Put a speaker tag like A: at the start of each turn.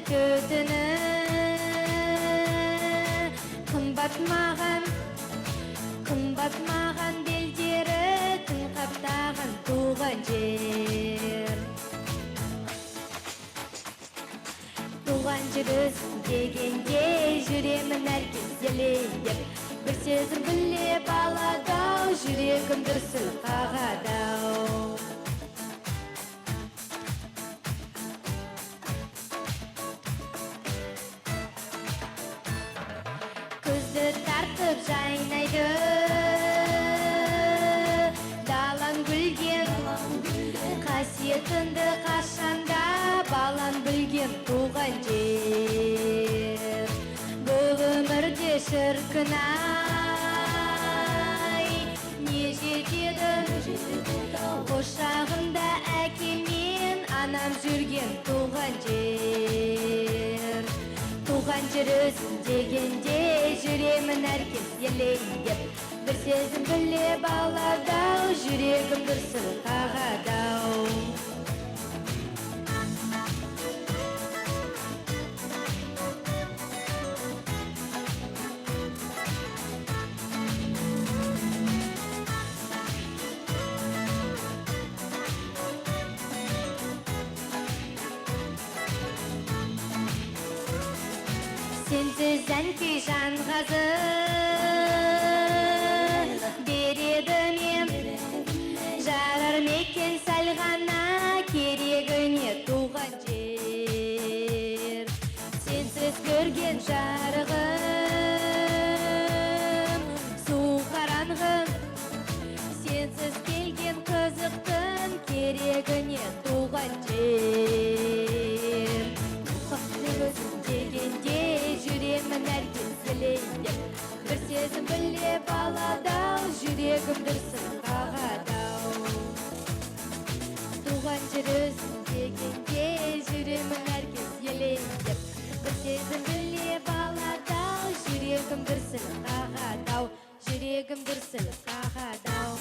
A: төтіні қымбат маған белдері түн қаптаған туған жер. Туған жер өзің дегенде жүремін әркез елеп, бір сезім білеп аладау, жүрегім дүрсіл қағадау. Көзді тартып жайнайды далаң гүлген, қасиетіңді қашанда балан білген туған жер. Бұл өмірде шіркін-ай, не жетеді құшағында әкемен анам жүрген туған жер. Туған жер өзің дегенде жүремін әркез елеп, бір сезім білеп аладау, жүрегім дүрсіл қағадау. Сенсіз әнкей жанғазы береді мен, жарар мекен сәл ғана керегіне туған жер. Сенсіз көрген жарығым су қараңғым, сенсіз келген қызықтың керегіне туған жер. Өзің дегенде жүремін әркез елеп, бір сезім білеп аладау, жүрегім дүрсіл қағадау. Туған жер өзің дегенде жүремін әркез елеп, бір сезім білеп аладау, жүрегім дүрсіл қағадау, жүрегім дүрсіл қағадау.